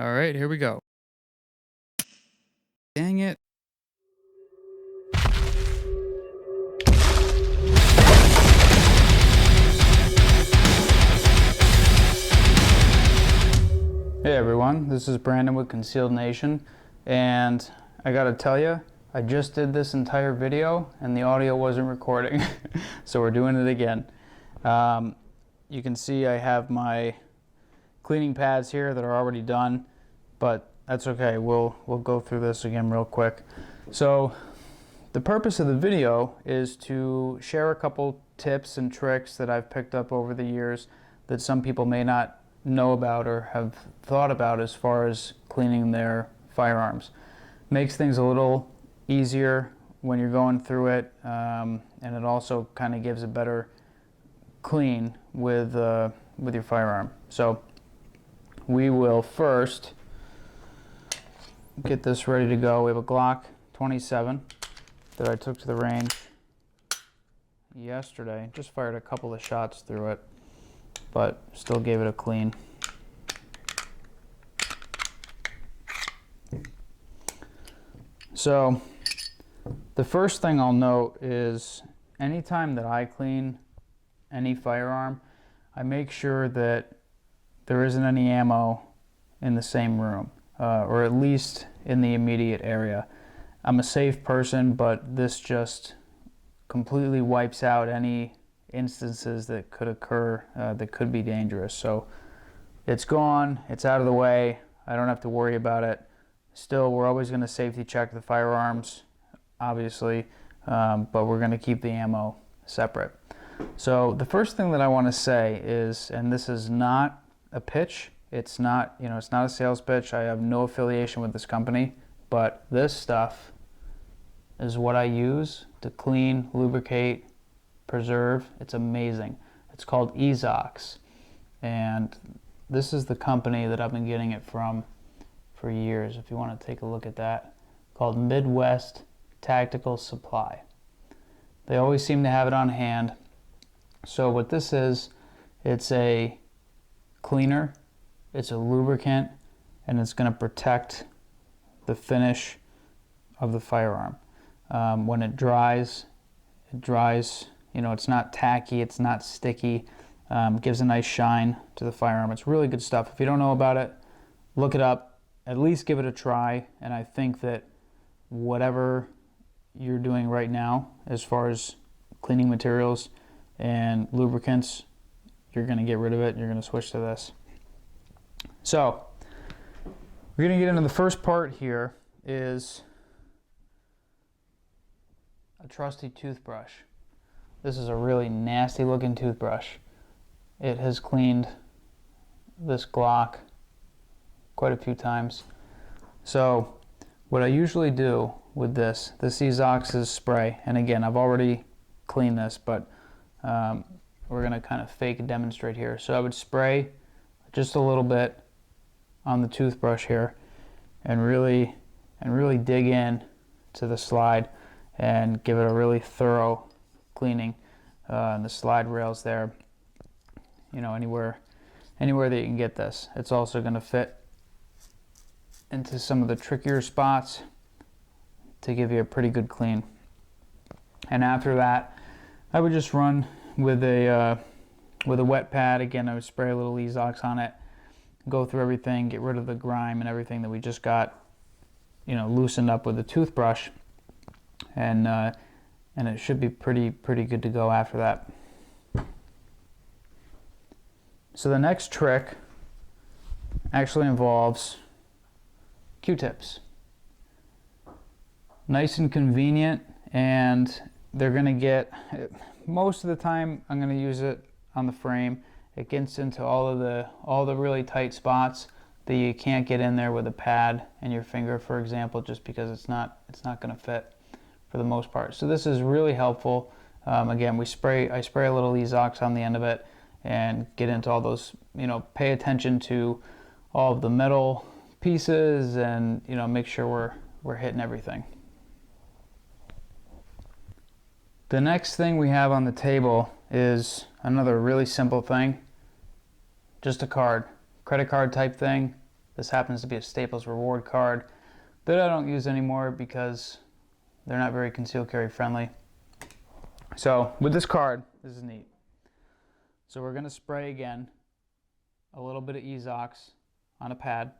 All right, here we go. Dang it. Hey everyone, this is Brandon with Concealed Nation, and I gotta tell you, I just did this entire video and the audio wasn't recording, so we're doing it again. You can see I have my cleaning pads here that are already done, but that's okay. We'll go through this again real quick. So the purpose of the video is to share a couple tips and tricks that I've picked up over the years that some people may not know about or have thought about as far as cleaning their firearms. Makes things a little easier when you're going through it, and it also kind of gives a better clean with your firearm. So we will first get this ready to go. We have a Glock 27 that I took to the range yesterday. Just fired a couple of shots through it, but still gave it a clean. So the first thing I'll note is anytime that I clean any firearm, I make sure that there isn't any ammo in the same room, or at least in the immediate area. I'm a safe person, but this just completely wipes out any instances that could occur that could be dangerous. So it's gone, it's out of the way, I don't have to worry about it. Still, we're always going to safety check the firearms, obviously, but we're going to keep the ammo separate. So the first thing that I want to say is, and this is not a pitch, it's not a sales pitch, I have no affiliation with this company, but this stuff is what I use to clean, lubricate, preserve. It's amazing. It's called Ezox, and this is the company that I've been getting it from for years. If you want to take a look at that, called Midwest Tactical Supply. They always seem to have it on hand. So what this is, it's a cleaner, it's a lubricant, and it's going to protect the finish of the firearm. When it dries, it's not tacky, it's not sticky, gives a nice shine to the firearm. It's really good stuff. If you don't know about it, look it up, at least give it a try, and I think that whatever you're doing right now as far as cleaning materials and lubricants, you're going to get rid of it, you're going to switch to this. So we're going to get into the first part here, is a trusty toothbrush. This is a really nasty looking toothbrush. It has cleaned this Glock quite a few times. So what I usually do with this Ezox is spray, and again, I've already cleaned this, but we're going to kind of fake demonstrate here. So I would spray just a little bit on the toothbrush here and really dig in to the slide and give it a really thorough cleaning. And the slide rails there, anywhere that you can get this. It's also going to fit into some of the trickier spots to give you a pretty good clean. And after that, I would just run with a wet pad. Again, I would spray a little Ezox on it, go through everything, get rid of the grime and everything that we just got, loosened up with the toothbrush, and it should be pretty good to go after that. So the next trick actually involves Q-tips. Nice and convenient, and they're going to get, most of the time I'm going to use it on the frame. It gets into all the really tight spots that you can't get in there with a pad and your finger, for example, just because it's not going to fit for the most part. So this is really helpful. Again, I spray a little Ezox on the end of it and get into all those, pay attention to all of the metal pieces and make sure we're hitting everything. The next thing we have on the table is another really simple thing, just a card, credit card type thing This happens to be a Staples reward card that I don't use anymore because they're not very concealed carry friendly. So with this card, this is neat. So we're going to spray again a little bit of Ezox on a pad.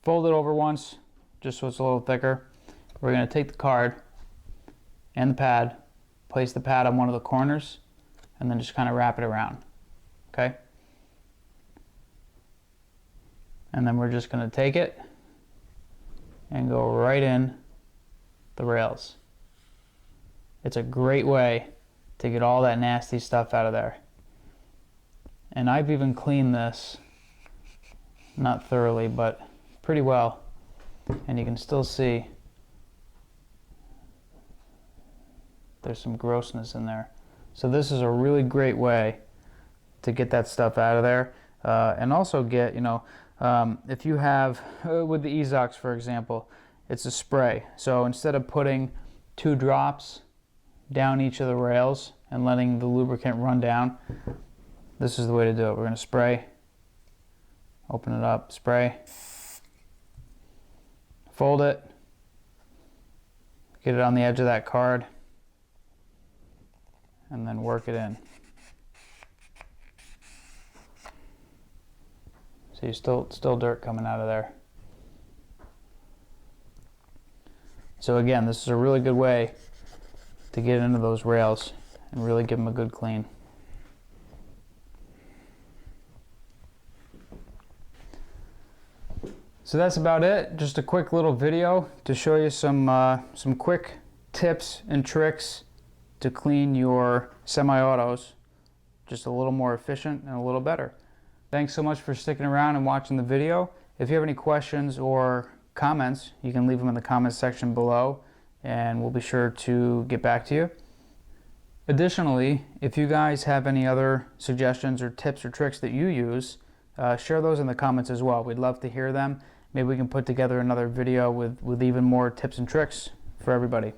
Fold it over once, just so it's a little thicker. We're going to take the card and the pad, place the pad on one of the corners, and then just kind of wrap it around. Okay? And then we're just going to take it and go right in the rails. It's a great way to get all that nasty stuff out of there. And I've even cleaned this, not thoroughly, but pretty well. And you can still see there's some grossness in there. So this is a really great way to get that stuff out of there. And also get, if you have, with the Ezox for example, it's a spray. So instead of putting 2 drops down each of the rails and letting the lubricant run down, this is the way to do it. We're going to spray, open it up, spray, fold it, get it on the edge of that card, and then work it in. So you still dirt coming out of there. So again, this is a really good way to get into those rails and really give them a good clean. So that's about it. Just a quick little video to show you some quick tips and tricks to clean your semi-autos just a little more efficient and a little better. Thanks so much for sticking around and watching the video. If you have any questions or comments, you can leave them in the comments section below and we'll be sure to get back to you. Additionally, if you guys have any other suggestions or tips or tricks that you use, share those in the comments as well. We'd love to hear them. Maybe we can put together another video with even more tips and tricks for everybody.